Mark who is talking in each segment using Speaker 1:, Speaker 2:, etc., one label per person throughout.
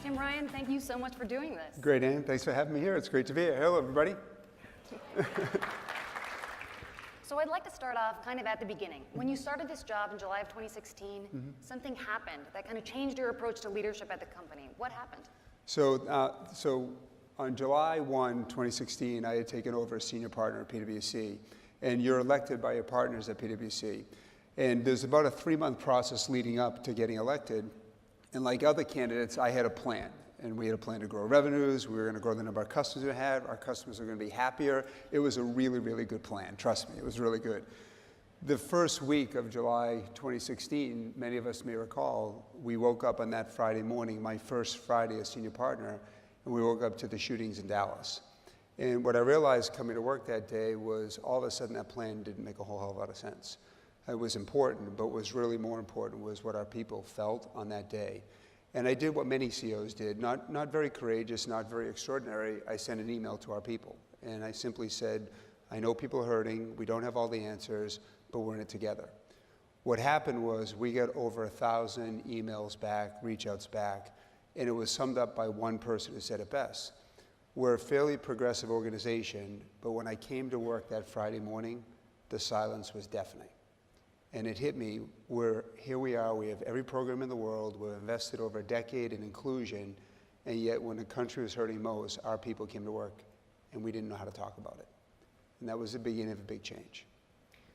Speaker 1: Tim Ryan, thank you so much for doing this.
Speaker 2: Great, Ann. Thanks for having me here. It's great to be here. Hello, everybody.
Speaker 1: So I'd like to start off kind of at the beginning. When you started this job in July of 2016, something happened that kind of changed your approach to leadership at the company. What happened?
Speaker 2: So on July 1, 2016, I had taken over as senior partner at PwC, and you're elected by your partners at PwC. And there's about a 3-month process leading up to getting elected. And like other candidates, I had a plan. And we had a plan to grow revenues. We were going to grow the number of customers we had. Our customers were going to be happier. It was a really, really good plan. Trust me, it was really good. The first week of July 2016, many of us may recall, we woke up on that Friday morning, my first Friday as senior partner, and we woke up to the shootings in Dallas. And what I realized coming to work that day was all of a sudden that plan didn't make a whole hell of a lot of sense. It was important, but what was really more important was what our people felt on that day. And I did what many CEOs did, not very courageous, not very extraordinary. I sent an email to our people, and I simply said, I know people are hurting, we don't have all the answers, but we're in it together. What happened was we got over 1,000 emails back, reach outs back, and it was summed up by one person who said it best. We're a fairly progressive organization, but when I came to work that Friday morning, the silence was deafening. And it hit me, here we are, we have every program in the world, we've invested over a decade in inclusion, and yet when the country was hurting most, our people came to work and we didn't know how to talk about it. And that was the beginning of a big change.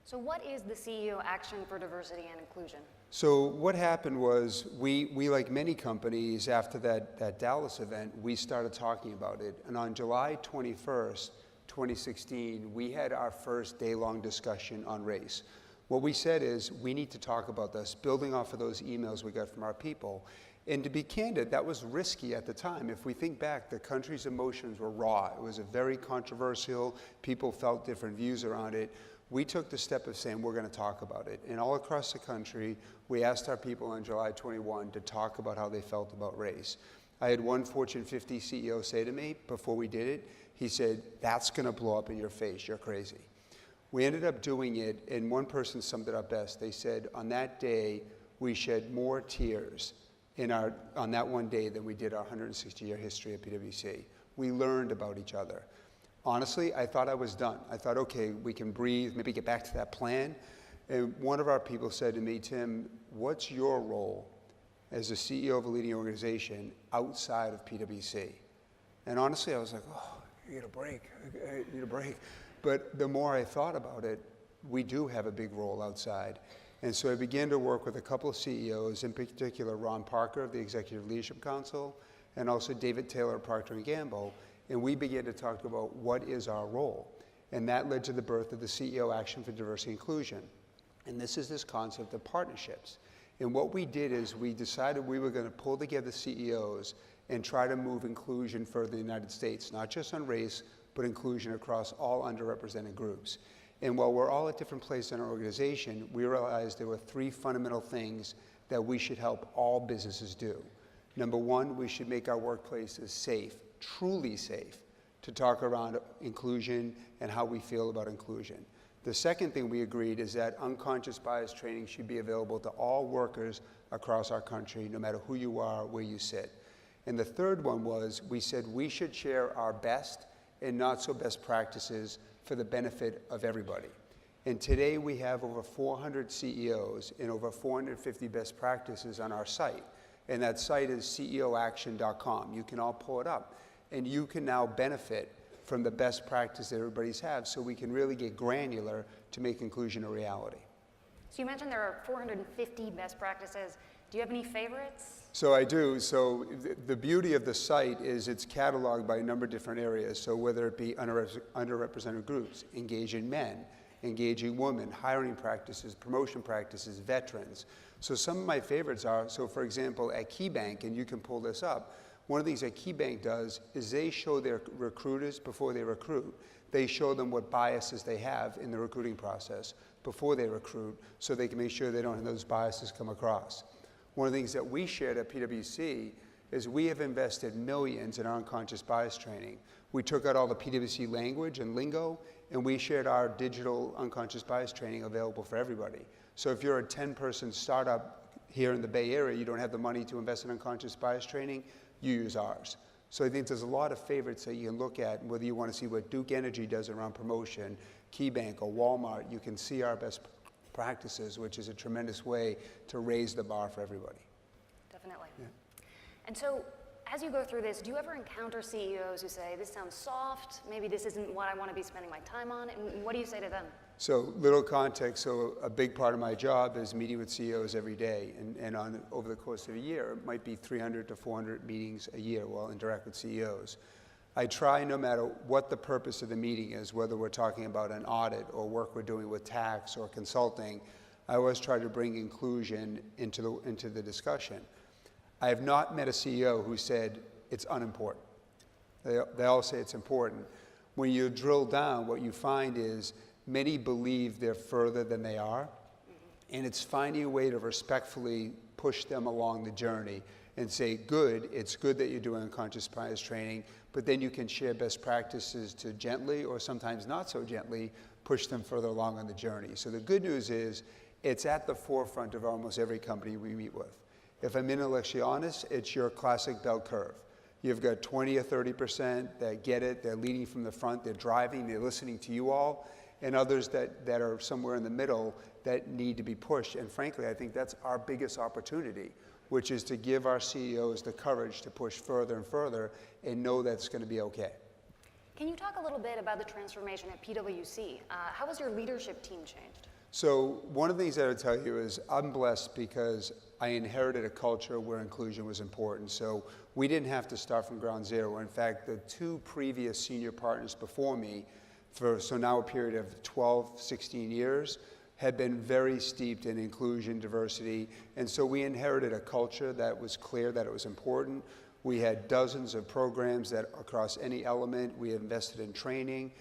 Speaker 1: So what is the CEO Action for Diversity and Inclusion?
Speaker 2: So what happened was we like many companies, after that Dallas event, we started talking about it. And on July 21st, 2016, we had our first day-long discussion on race. What we said is, we need to talk about this, building off of those emails we got from our people. And to be candid, that was risky at the time. If we think back, the country's emotions were raw. It was a very controversial, people felt different views around it. We took the step of saying, we're going to talk about it. And all across the country, we asked our people on July 21 to talk about how they felt about race. I had one Fortune 50 CEO say to me before we did it, he said, that's going to blow up in your face, you're crazy. We ended up doing it, and one person summed it up best. They said, on that day, we shed more tears on that one day than we did our 160-year history at PwC. We learned about each other. Honestly, I thought I was done. I thought, okay, we can breathe, maybe get back to that plan. And one of our people said to me, Tim, what's your role as a CEO of a leading organization outside of PwC? And honestly, I was like, oh, I need a break. I need a break. But the more I thought about it, we do have a big role outside. And so I began to work with a couple of CEOs, in particular Ron Parker of the Executive Leadership Council, and also David Taylor of Procter & Gamble, and we began to talk about what is our role. And that led to the birth of the CEO Action for Diversity and Inclusion. And this is this concept of partnerships. And what we did is we decided we were going to pull together CEOs and try to move inclusion further in the United States, not just on race, but inclusion across all underrepresented groups. And while we're all at different places in our organization, we realized there were 3 fundamental things that we should help all businesses do. Number 1, we should make our workplaces safe, truly safe, to talk around inclusion and how we feel about inclusion. The second thing we agreed is that unconscious bias training should be available to all workers across our country, no matter who you are, where you sit. And the third one was, we said we should share our best and not so best practices for the benefit of everybody. And today we have over 400 CEOs and over 450 best practices on our site. And that site is ceoaction.com. You can all pull it up. And you can now benefit from the best practice that everybody's have, so we can really get granular to make inclusion a reality.
Speaker 1: So you mentioned there are 450 best practices. Do you have any favorites?
Speaker 2: So I do. So the beauty of the site is it's cataloged by a number of different areas. So whether it be underrepresented groups, engaging men, engaging women, hiring practices, promotion practices, veterans. So some of my favorites are, so for example, at KeyBank, and you can pull this up, one of the things that KeyBank does is they show their recruiters before they recruit. They show them what biases they have in the recruiting process before they recruit, so they can make sure they don't have those biases come across. One of the things that we shared at PwC is we have invested millions in our unconscious bias training. We took out all the PwC language and lingo, and we shared our digital unconscious bias training available for everybody. So if you're a 10-person startup here in the Bay Area, you don't have the money to invest in unconscious bias training, you use ours. So I think there's a lot of favorites that you can look at, whether you want to see what Duke Energy does around promotion, KeyBank or Walmart, you can see our best practices, which is a tremendous way to raise the bar for everybody.
Speaker 1: Definitely.
Speaker 2: Yeah.
Speaker 1: And so, as you go through this, do you ever encounter CEOs who say, this sounds soft, maybe this isn't what I want to be spending my time on, and what do you say to them?
Speaker 2: So little context, so a big part of my job is meeting with CEOs every day, and over the course of a year, it might be 300 to 400 meetings a year while interact with CEOs. I try, no matter what the purpose of the meeting is, whether we're talking about an audit or work we're doing with tax or consulting, I always try to bring inclusion into the discussion. I have not met a CEO who said it's unimportant. They all say it's important. When you drill down, what you find is many believe they're further than they are, and it's finding a way to respectfully push them along the journey and say, good, it's good that you're doing unconscious bias training, but then you can share best practices to gently, or sometimes not so gently, push them further along on the journey. So the good news is, it's at the forefront of almost every company we meet with. If I'm intellectually honest, it's your classic bell curve. You've got 20 or 30% that get it, they're leading from the front, they're driving, they're listening to you all, and others that are somewhere in the middle that need to be pushed. And frankly, I think that's our biggest opportunity, which is to give our CEOs the courage to push further and further and know that's going to be okay.
Speaker 1: Can you talk a little bit about the transformation at PwC? How has your leadership team changed?
Speaker 2: So one of the things that I would tell you is I'm blessed because I inherited a culture where inclusion was important. So we didn't have to start from ground zero. In fact, the two previous senior partners before me, so now a period of 12, 16 years, had been very steeped in inclusion, diversity, and so we inherited a culture that was clear that it was important. We had dozens of programs that across any element, we invested in training.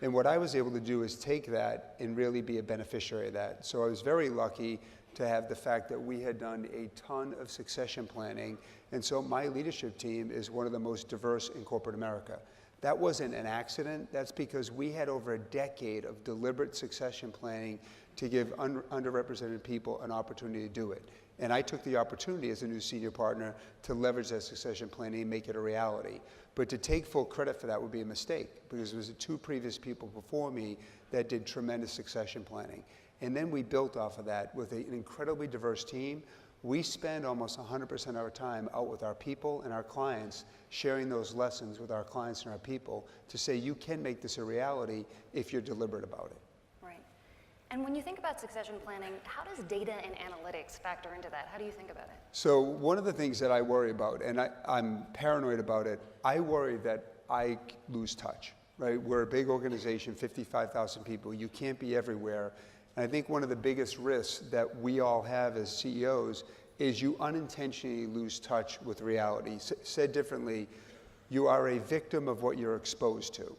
Speaker 2: And what I was able to do is take that and really be a beneficiary of that. So I was very lucky to have the fact that we had done a ton of succession planning. And so my leadership team is one of the most diverse in corporate America. That wasn't an accident. That's because we had over a decade of deliberate succession planning to give underrepresented people an opportunity to do it. And I took the opportunity as a new senior partner to leverage that succession planning and make it a reality. But to take full credit for that would be a mistake, because there was two previous people before me that did tremendous succession planning. And then we built off of that with an incredibly diverse team. We spend almost 100% of our time out with our people and our clients, sharing those lessons with our clients and our people to say, you can make this a reality if you're deliberate about it.
Speaker 1: Right. And when you think about succession planning, how does data and analytics factor into that? How do you think about it?
Speaker 2: So one of the things that I worry about, and I'm paranoid about it, I worry that I lose touch, right? We're a big organization, 55,000 people. You can't be everywhere. And I think one of the biggest risks that we all have as CEOs is you unintentionally lose touch with reality. Said differently, you are a victim of what you're exposed to.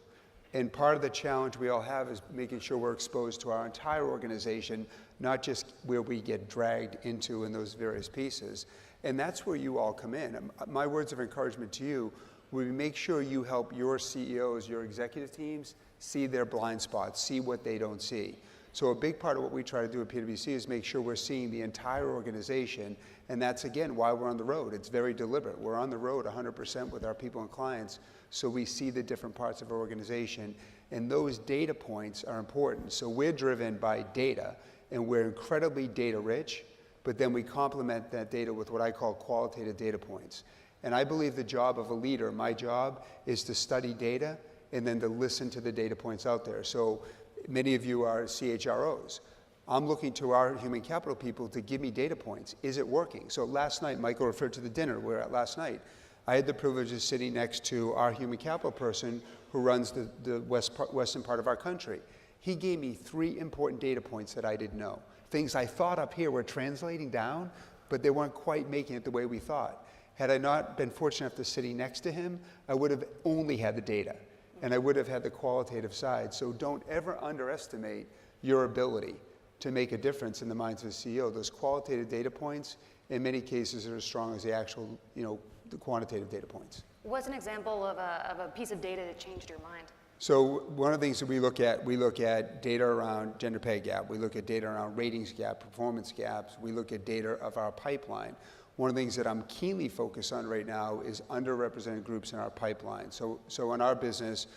Speaker 2: And part of the challenge we all have is making sure we're exposed to our entire organization, not just where we get dragged into in those various pieces. And that's where you all come in. My words of encouragement to you, we make sure you help your CEOs, your executive teams, see their blind spots, see what they don't see. So a big part of what we try to do at PwC is make sure we're seeing the entire organization, and that's, again, why we're on the road. It's very deliberate. We're on the road 100% with our people and clients, so we see the different parts of our organization, and those data points are important. So we're driven by data, and we're incredibly data rich, but then we complement that data with what I call qualitative data points. And I believe the job of a leader, my job, is to study data and then to listen to the data points out there. So many of you are CHROs. I'm looking to our human capital people to give me data points. Is it working? So last night, Michael referred to the dinner we were at last night. I had the privilege of sitting next to our human capital person who runs the western part of our country. He gave me 3 important data points that I didn't know. Things I thought up here were translating down, but they weren't quite making it the way we thought. Had I not been fortunate enough to sitting next to him, I would have only had the data, and I would have had the qualitative side. So don't ever underestimate your ability to make a difference in the minds of the CEO. Those qualitative data points, in many cases, are as strong as the actual, the quantitative data points.
Speaker 1: What's an example of a piece of data that changed your mind?
Speaker 2: So one of the things that we look at data around gender pay gap. We look at data around ratings gap, performance gaps. We look at data of our pipeline. One of the things that I'm keenly focused on right now is underrepresented groups in our pipeline. So in our business,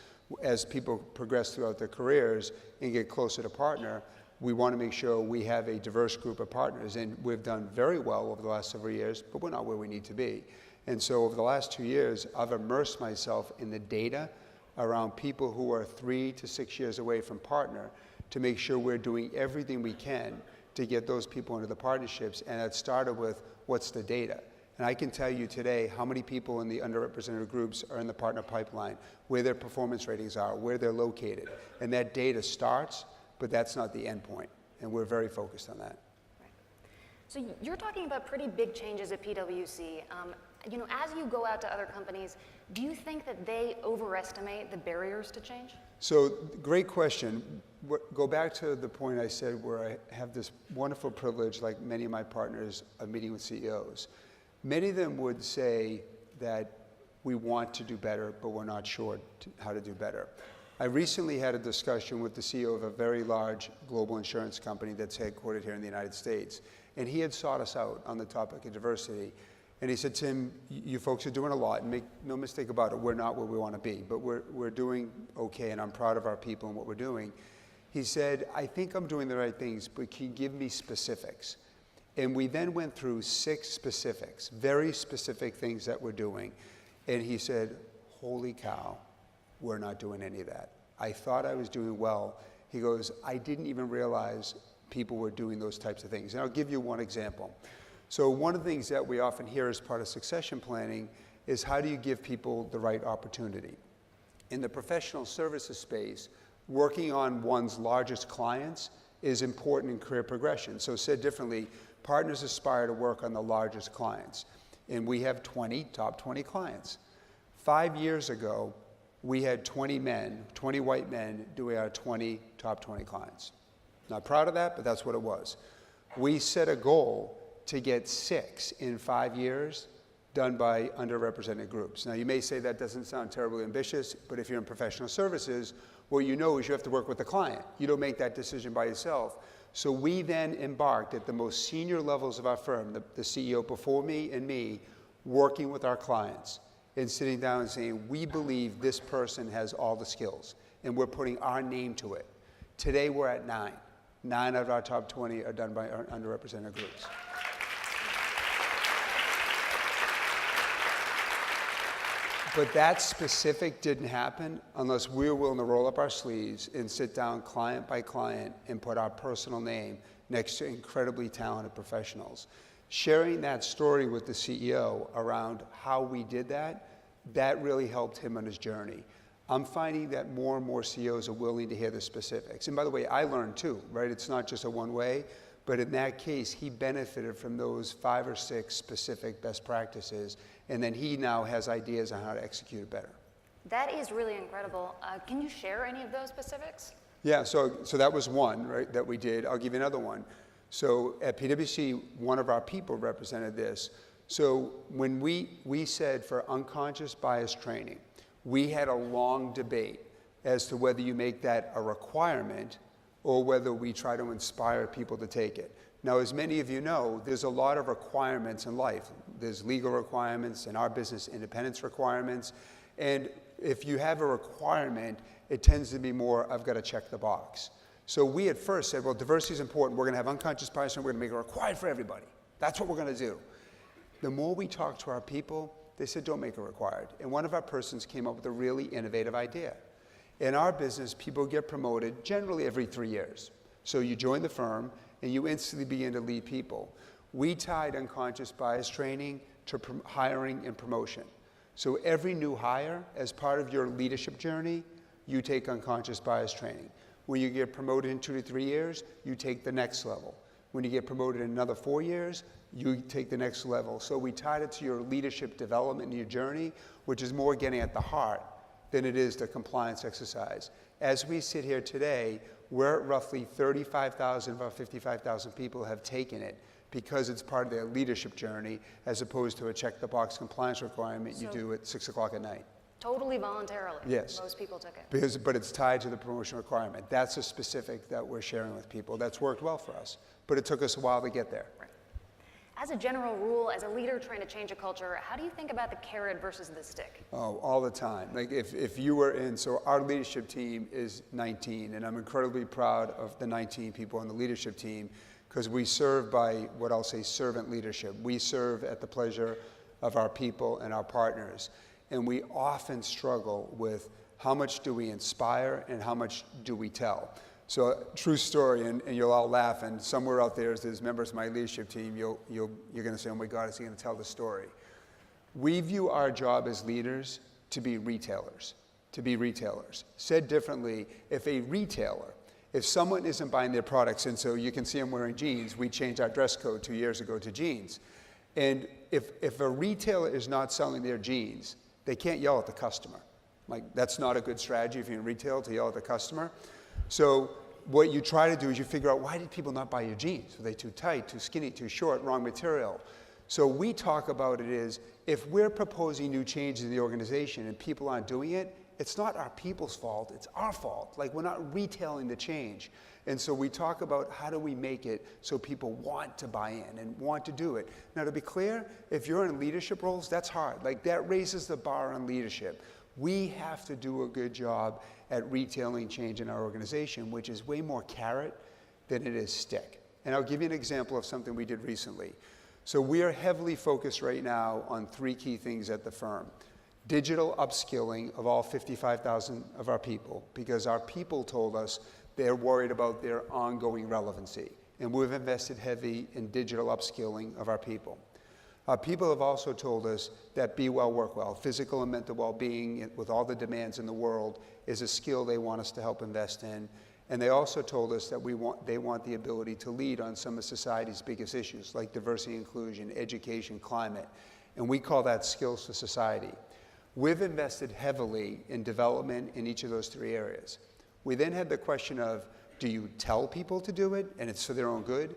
Speaker 2: as people progress throughout their careers and get closer to partner, we want to make sure we have a diverse group of partners. And we've done very well over the last several years, but we're not where we need to be. And so over the last 2 years, I've immersed myself in the data around people who are 3 to 6 years away from partner to make sure we're doing everything we can to get those people into the partnerships. And it started with, what's the data? And I can tell you today how many people in the underrepresented groups are in the partner pipeline, where their performance ratings are, where they're located. And that data starts, but that's not the end point. And we're very focused on that.
Speaker 1: Right. So you're talking about pretty big changes at PwC. You know, as you go out to other companies, do you think that they overestimate the barriers to change?
Speaker 2: So, great question. Go back to the point I said where I have this wonderful privilege, like many of my partners, of meeting with CEOs. Many of them would say that we want to do better, but we're not sure how to do better. I recently had a discussion with the CEO of a very large global insurance company that's headquartered here in the United States, and he had sought us out on the topic of diversity. And he said, Tim, you folks are doing a lot, and make no mistake about it, we're not where we want to be, but we're doing okay, and I'm proud of our people and what we're doing. He said, I think I'm doing the right things, but can you give me specifics? And we then went through 6 specifics, very specific things that we're doing. And he said, holy cow, we're not doing any of that. I thought I was doing well. He goes, I didn't even realize people were doing those types of things. And I'll give you one example. So one of the things that we often hear as part of succession planning is, how do you give people the right opportunity? In the professional services space, working on one's largest clients is important in career progression. So said differently, partners aspire to work on the largest clients. And we have 20 top 20 clients. 5 years ago, we had 20 white men doing our 20 top 20 clients. Not proud of that, but that's what it was. We set a goal to get 6 in 5 years done by underrepresented groups. Now, you may say that doesn't sound terribly ambitious, but if you're in professional services, what you know is you have to work with the client. You don't make that decision by yourself. So we then embarked at the most senior levels of our firm, the CEO before me and me, working with our clients and sitting down and saying, we believe this person has all the skills, and we're putting our name to it. Today, we're at 9. 9 out of our top 20 are done by our underrepresented groups. But that specific didn't happen unless we were willing to roll up our sleeves and sit down client by client and put our personal name next to incredibly talented professionals. Sharing that story with the CEO around how we did that, that really helped him on his journey. I'm finding that more and more CEOs are willing to hear the specifics. And by the way, I learned too, right? It's not just a one way, but in that case, he benefited from those 5 or 6 specific best practices, and then he now has ideas on how to execute it better.
Speaker 1: That is really incredible. Can you share any of those specifics?
Speaker 2: Yeah, so that was one, right, that we did. I'll give you another one. So at PwC, one of our people represented this. So when we said for unconscious bias training, we had a long debate as to whether you make that a requirement or whether we try to inspire people to take it. Now, as many of you know, there's a lot of requirements in life. There's legal requirements, in our business, independence requirements. And if you have a requirement, it tends to be more, I've got to check the box. So we at first said, well, diversity is important. We're going to have unconscious bias, and we're going to make it required for everybody. That's what we're going to do. The more we talked to our people, they said, don't make it required. And one of our persons came up with a really innovative idea. In our business, people get promoted generally every 3 years. So you join the firm, and you instantly begin to lead people. We tied unconscious bias training to hiring and promotion. So every new hire, as part of your leadership journey, you take unconscious bias training. When you get promoted in 2 to 3 years, you take the next level. When you get promoted in another 4 years, you take the next level. So we tied it to your leadership development in your journey, which is more getting at the heart than it is the compliance exercise. As we sit here today, we're at roughly 35,000 of our 55,000 people have taken it because it's part of their leadership journey, as opposed to a check-the-box compliance requirement you do at 6 o'clock at night.
Speaker 1: Totally voluntarily.
Speaker 2: Yes.
Speaker 1: Most people took it.
Speaker 2: But it's tied to the promotion requirement. That's a specific that we're sharing with people. That's worked well for us. But it took us a while to get there.
Speaker 1: Right. As a general rule, as a leader trying to change a culture, how do you think about the carrot versus the stick?
Speaker 2: Oh, all the time. Like if you were in, so our leadership team is 19, and I'm incredibly proud of the 19 people on the leadership team because we serve by what I'll say servant leadership. We serve at the pleasure of our people and our partners. And we often struggle with how much do we inspire and how much do we tell. So true story, and you'll all laugh, and somewhere out there, as there's members of my leadership team, you're going to say, oh my God, is he going to tell the story? We view our job as leaders to be retailers, Said differently, if someone isn't buying their products, and so you can see I'm wearing jeans, we changed our dress code 2 years ago to jeans. And if a retailer is not selling their jeans, they can't yell at the customer. Like, that's not a good strategy if you're in retail to yell at the customer. So what you try to do is you figure out, why did people not buy your jeans? Were they too tight, too skinny, too short, wrong material? So we talk about it is, if we're proposing new changes in the organization and people aren't doing it, it's not our people's fault, it's our fault. Like, we're not retailing the change. And so we talk about how do we make it so people want to buy in and want to do it. Now, to be clear, if you're in leadership roles, that's hard. Like, that raises the bar on leadership. We have to do a good job at retailing change in our organization, which is way more carrot than it is stick. And I'll give you an example of something we did recently. So we are heavily focused right now on 3 key things at the firm. Digital upskilling of all 55,000 of our people, because our people told us they're worried about their ongoing relevancy. And we've invested heavy in digital upskilling of our people. Our people have also told us that be well, work well, physical and mental well-being with all the demands in the world is a skill they want us to help invest in. And they also told us that they want the ability to lead on some of society's biggest issues, like diversity, inclusion, education, climate. And we call that skills for society. We've invested heavily in development in each of those 3 areas. We then had the question of, do you tell people to do it, and it's for their own good?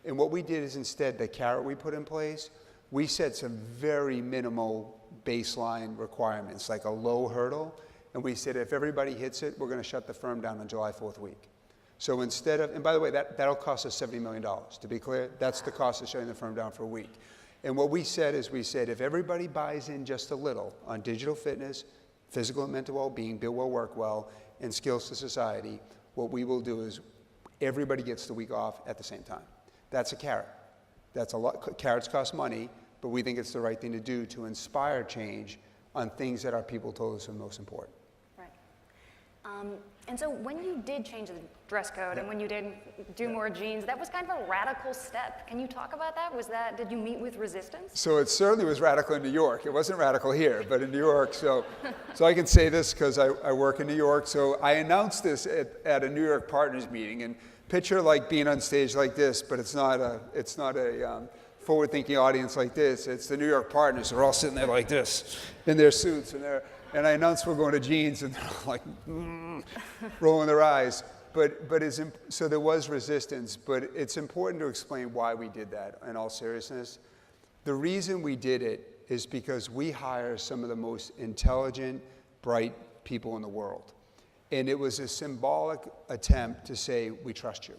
Speaker 2: And what we did is, instead, the carrot we put in place, we set some very minimal baseline requirements, like a low hurdle, and we said if everybody hits it, we're going to shut the firm down on July 4th week. So instead of, and by the way, that'll cost us $70 million, to be clear. That's the cost of shutting the firm down for a week. And what we said is, if everybody buys in just a little on digital fitness, physical and mental well-being, build well, work well, and skills to society, what we will do is everybody gets the week off at the same time. That's a carrot. That's a lot. Carrots cost money, but we think it's the right thing to do to inspire change on things that our people told us are most important.
Speaker 1: Right. And so when you did change the dress code and when you did do more jeans, that was kind of a radical step. Can you talk about that? Did you meet with resistance?
Speaker 2: So it certainly was radical in New York. It wasn't radical here, but in New York. So I can say this because I work in New York. So I announced this at a New York partners meeting, and picture like being on stage like this, but it's not a forward-thinking audience like this. It's the New York partners. They're all sitting there like this in their suits, and I announced we're going to jeans, and they're like rolling their eyes. So there was resistance, but it's important to explain why we did that in all seriousness. The reason we did it is because we hire some of the most intelligent, bright people in the world. And it was a symbolic attempt to say, we trust you.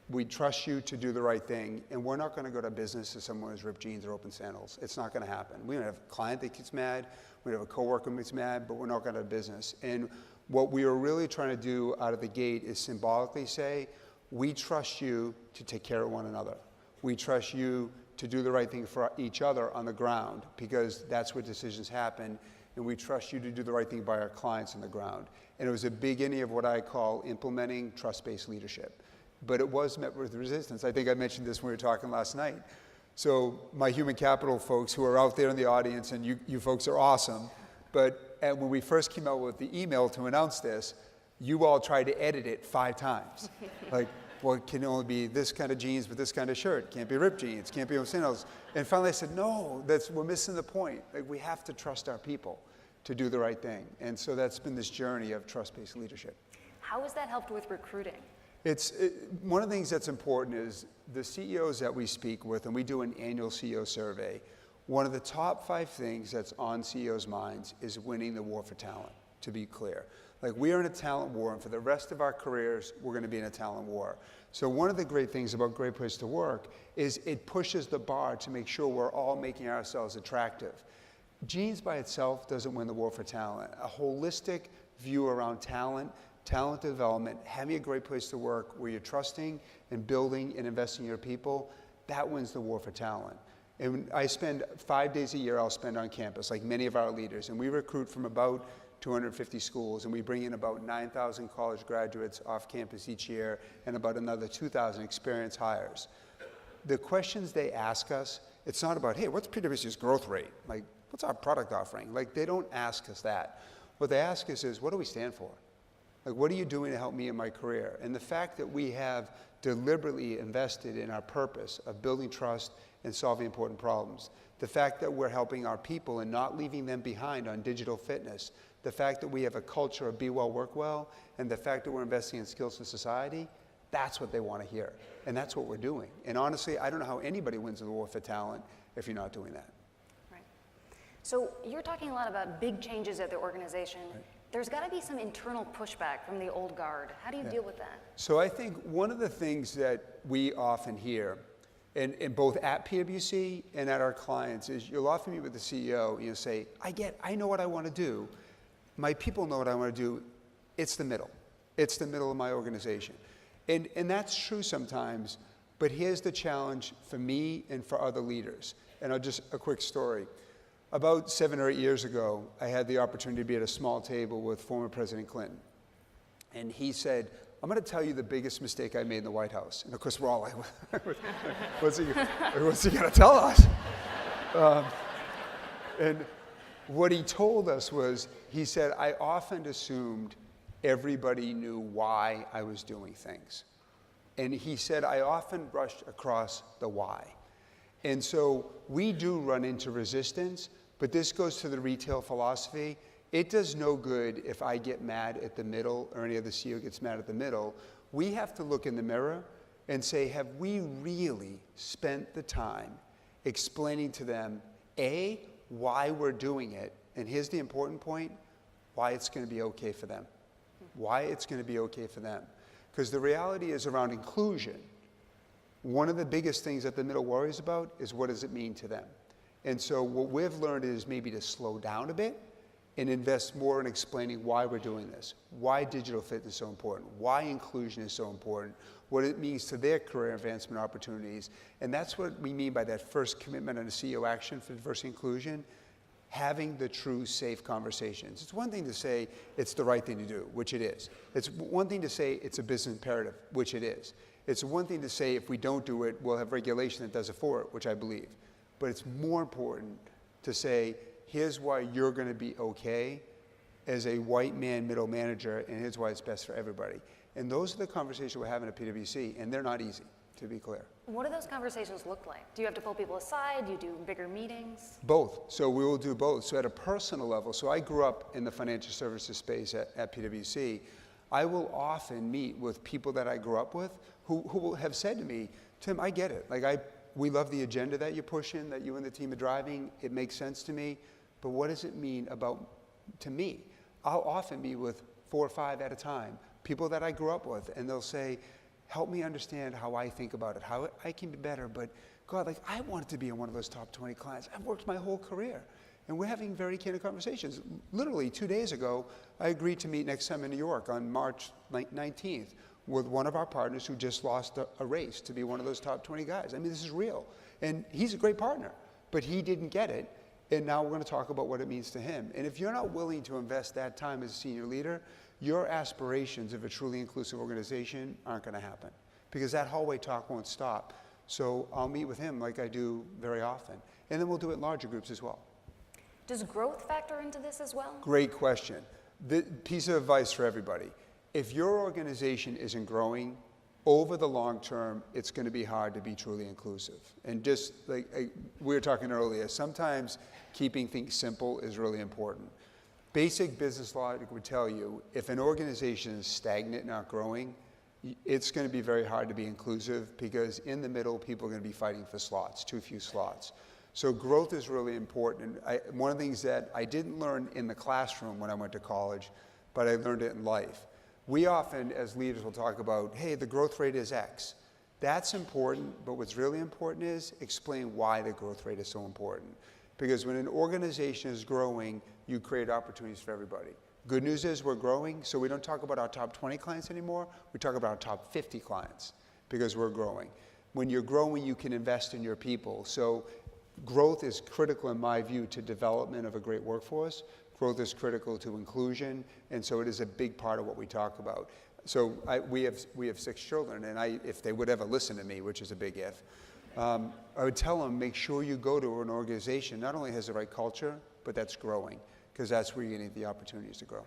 Speaker 2: We trust you to do the right thing, and we're not going to go to business if someone has ripped jeans or open sandals. It's not going to happen. We don't have a client that gets mad. We don't have a coworker that gets mad, but we're not going to business. And what we were really trying to do out of the gate is symbolically say, we trust you to take care of one another. We trust you to do the right thing for each other on the ground, because that's where decisions happen, and we trust you to do the right thing by our clients on the ground. And it was a beginning of what I call implementing trust-based leadership. But it was met with resistance. I think I mentioned this when we were talking last night. So my human capital folks who are out there in the audience, and you folks are awesome, but when we first came out with the email to announce this, you all tried to edit it 5 times. Like, well, it can only be this kind of jeans with this kind of shirt. Can't be ripped jeans, can't be open sandals. And finally I said, no, we're missing the point. Like, we have to trust our people to do the right thing. And so that's been this journey of trust-based leadership.
Speaker 1: How has that helped with recruiting?
Speaker 2: One of the things that's important is the CEOs that we speak with, and we do an annual CEO survey, One of the top 5 things that's on CEOs' minds is winning the war for talent, to be clear. Like, we are in a talent war, and for the rest of our careers, we're going to be in a talent war. So one of the great things about Great Place to Work is it pushes the bar to make sure we're all making ourselves attractive. Genes by itself doesn't win the war for talent. A holistic view around talent development, having a great place to work where you're trusting and building and investing in your people, that wins the war for talent. And I spend 5 days a year I'll spend on campus, like many of our leaders, and we recruit from about 250 schools, and we bring in about 9,000 college graduates off campus each year and about another 2,000 experienced hires. The questions they ask us, it's not about, hey, what's PwC's growth rate? Like, what's our product offering? Like, they don't ask us that. What they ask us is, what do we stand for? Like, what are you doing to help me in my career? And the fact that we have deliberately invested in our purpose of building trust and solving important problems, the fact that we're helping our people and not leaving them behind on digital fitness, the fact that we have a culture of be well, work well, and the fact that we're investing in skills for society, that's what they want to hear. And that's what we're doing. And honestly, I don't know how anybody wins the war for talent if you're not doing that.
Speaker 1: Right. So you're talking a lot about big changes at the organization. Right. There's got to be some internal pushback from the old guard. How do you deal with that? I
Speaker 2: think one of the things that we often hear, and both at PwC and at our clients, is you'll often meet with the CEO, and you'll say, I know what I want to do. My people know what I want to do. It's the middle. It's the middle of my organization. And that's true sometimes, but here's the challenge for me and for other leaders. And a quick story. About 7 or 8 years ago, I had the opportunity to be at a small table with former President Clinton. And he said, I'm going to tell you the biggest mistake I made in the White House. And of course, we're all like, what's he going to tell us? And what he told us was, he said, I often assumed everybody knew why I was doing things. And he said, I often brushed across the why. And so we do run into resistance, but this goes to the retail philosophy. It does no good if I get mad at the middle or any other CEO gets mad at the middle. We have to look in the mirror and say, have we really spent the time explaining to them, A, why we're doing it, and here's the important point, why it's going to be okay for them. Why it's going to be okay for them. Because the reality is around inclusion, one of the biggest things that the middle worries about is what does it mean to them. And so what we've learned is maybe to slow down a bit and invest more in explaining why we're doing this, why digital fitness is so important, why inclusion is so important, what it means to their career advancement opportunities. And that's what we mean by that first commitment on a CEO action for diversity and inclusion, having the true safe conversations. It's one thing to say it's the right thing to do, which it is. It's one thing to say it's a business imperative, which it is. It's one thing to say if we don't do it, we'll have regulation that does it for it, which I believe. But it's more important to say, here's why you're going to be okay as a white man middle manager, and here's why it's best for everybody. And those are the conversations we're having at PwC, and they're not easy, to be clear.
Speaker 1: What do those conversations look like? Do you have to pull people aside? Do you do bigger meetings?
Speaker 2: Both. So we will do both. So at a personal level, so I grew up in the financial services space at PwC. I will often meet with people that I grew up with who will have said to me, Tim, I get it. We love the agenda that you're pushing, that you and the team are driving. It makes sense to me. But what does it mean to me? I'll often be with 4 or 5 at a time, people that I grew up with, and they'll say, help me understand how I think about it, how I can be better. But God, I wanted to be in one of those top 20 clients. I've worked my whole career. And we're having very candid conversations. Literally 2 days ago, I agreed to meet next time in New York on March 19th with one of our partners who just lost a race to be one of those top 20 guys. I mean, this is real. And he's a great partner, but he didn't get it. And now we're going to talk about what it means to him. And if you're not willing to invest that time as a senior leader, your aspirations of a truly inclusive organization aren't going to happen, because that hallway talk won't stop. So I'll meet with him like I do very often. And then we'll do it in larger groups as well.
Speaker 1: Does growth factor into this as well?
Speaker 2: Great question. The piece of advice for everybody. If your organization isn't growing, over the long term, it's going to be hard to be truly inclusive. And just like we were talking earlier, sometimes keeping things simple is really important. Basic business logic would tell you, if an organization is stagnant, not growing, it's going to be very hard to be inclusive, because in the middle, people are going to be fighting for slots, too few slots. So growth is really important. One of the things that I didn't learn in the classroom when I went to college, but I learned it in life. We often, as leaders, will talk about, hey, the growth rate is X. That's important, but what's really important is explain why the growth rate is so important. Because when an organization is growing, you create opportunities for everybody. Good news is we're growing, so we don't talk about our top 20 clients anymore. We talk about our top 50 clients because we're growing. When you're growing, you can invest in your people. So growth is critical, in my view, to development of a great workforce. Growth is critical to inclusion, and so it is a big part of what we talk about. So we have 6 children, and if they would ever listen to me, which is a big if, I would tell them, make sure you go to an organization not only has the right culture, but that's growing, because that's where you're going to get the opportunities to grow.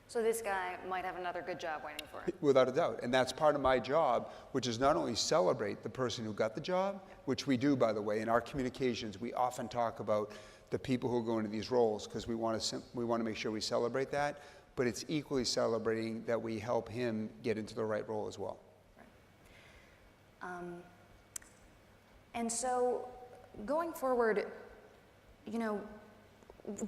Speaker 1: So this guy might have another good job waiting for him.
Speaker 2: Without a doubt. And that's part of my job, which is not only celebrate the person who got the job, which we do, by the way. In our communications, we often talk about the people who go into these roles because we want to make sure we celebrate that, but it's equally celebrating that we help him get into the right role as well.
Speaker 1: Right. And so going forward, you know,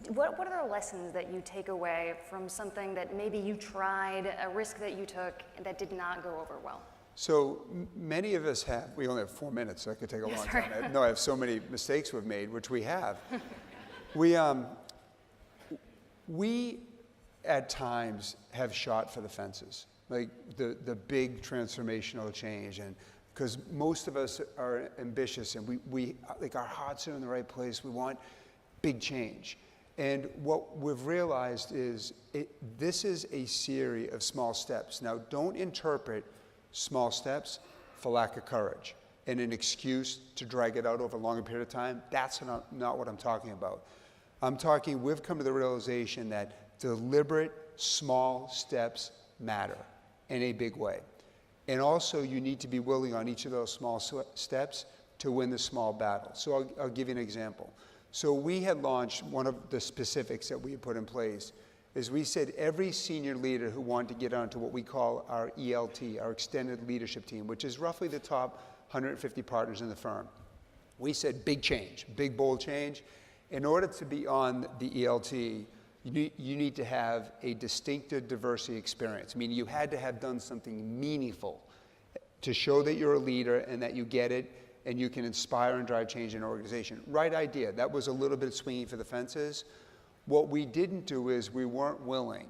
Speaker 1: what are the lessons that you take away from something that maybe you tried, a risk that you took that did not go over well?
Speaker 2: So many of us have, we only have 4 minutes, so I could take a long time. No, I have so many mistakes we've made, which we have. We at times have shot for the fences, like the big transformational change, and because most of us are ambitious and we like our hearts are in the right place. We want big change. And what we've realized is this is a series of small steps. Now, don't interpret small steps for lack of courage and an excuse to drag it out over a longer period of time. That's not what I'm talking about. I'm talking, we've come to the realization that deliberate small steps matter in a big way. And also, you need to be willing on each of those small steps to win the small battle. So I'll give you an example. So we had launched, one of the specifics that we had put in place is we said every senior leader who wanted to get onto what we call our ELT, our extended leadership team, which is roughly the top 150 partners in the firm. We said big change, big bold change. In order to be on the ELT, you need to have a distinctive diversity experience, meaning you had to have done something meaningful to show that you're a leader and that you get it and you can inspire and drive change in an organization. Right idea. That was a little bit swinging for the fences. What we didn't do is we weren't willing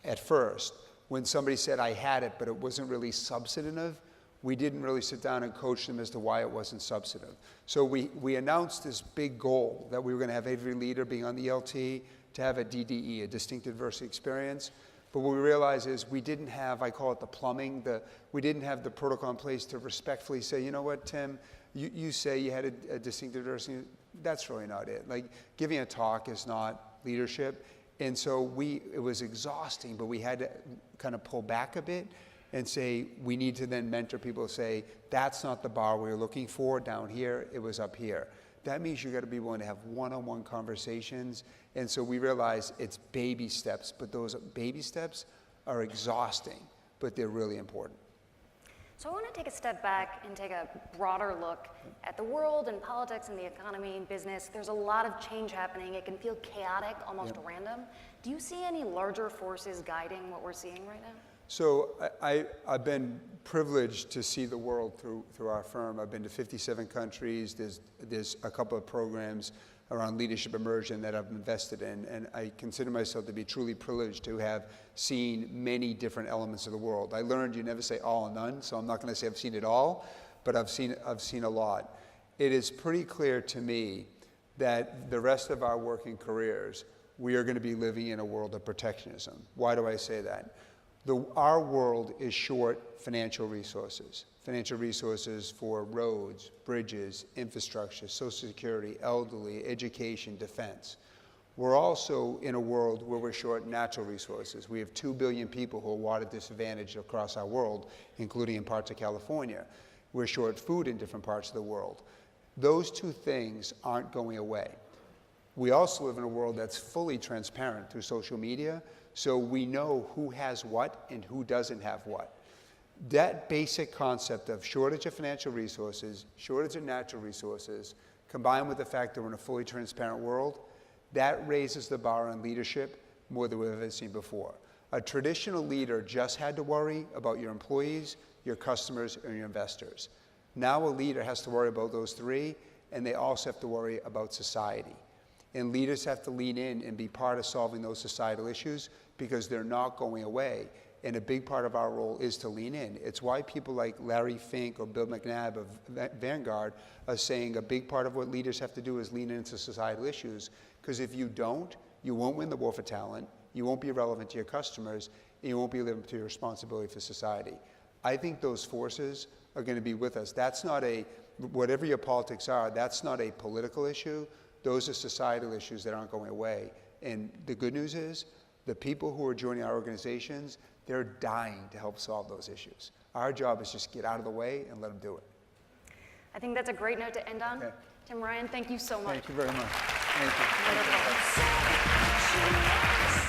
Speaker 2: at first, when somebody said I had it, but it wasn't really substantive, we didn't really sit down and coach them as to why it wasn't substantive. So we announced this big goal that we were going to have every leader being on the ELT to have a DDE, a distinctive diversity experience. But what we realized is we didn't have, I call it the plumbing, we didn't have the protocol in place to respectfully say, you know what, Tim, you say you had a distinctive diversity, that's really not it. Like, giving a talk is not leadership. And so it was exhausting, but we had to kind of pull back a bit and say, we need to then mentor people, say, that's not the bar we were looking for down here, it was up here. That means you got to be willing to have one-on-one conversations. And so we realize it's baby steps, but those baby steps are exhausting, but they're really important.
Speaker 1: So I want to take a step back and take a broader look at the world and politics and the economy and business. There's a lot of change happening. It can feel chaotic, almost random. Do you see any larger forces guiding what we're seeing right now?
Speaker 2: So I've been privileged to see the world through our firm. I've been to 57 countries. There's a couple of programs around leadership immersion that I've invested in, and I consider myself to be truly privileged to have seen many different elements of the world. I learned you never say all and none, so I'm not going to say I've seen it all, but I've seen a lot. It is pretty clear to me that the rest of our working careers, we are going to be living in a world of protectionism. Why do I say that? Our world is short financial resources for roads, bridges, infrastructure, Social Security, elderly, education, defense. We're also in a world where we're short natural resources. We have 2 billion people who are water disadvantaged across our world, including in parts of California. We're short food in different parts of the world. Those two things aren't going away. We also live in a world that's fully transparent through social media, so we know who has what and who doesn't have what. That basic concept of shortage of financial resources, shortage of natural resources, combined with the fact that we're in a fully transparent world, that raises the bar on leadership more than we've ever seen before. A traditional leader just had to worry about your employees, your customers, and your investors. Now a leader has to worry about those three, and they also have to worry about society. And leaders have to lean in and be part of solving those societal issues because they're not going away. And a big part of our role is to lean in. It's why people like Larry Fink or Bill McNabb of Vanguard are saying a big part of what leaders have to do is lean into societal issues, because if you don't, you won't win the war for talent, you won't be relevant to your customers, and you won't be living up to your responsibility for society. I think those forces are going to be with us. That's not a, whatever your politics are, that's not a political issue. Those are societal issues that aren't going away. And the good news is, the people who are joining our organizations, they're dying to help solve those issues. Our job is just get out of the way and let them do it.
Speaker 1: I think that's a great note to end on.
Speaker 2: Okay.
Speaker 1: Tim Ryan, thank you so much.
Speaker 2: Thank you very much. Thank you.
Speaker 1: Wonderful.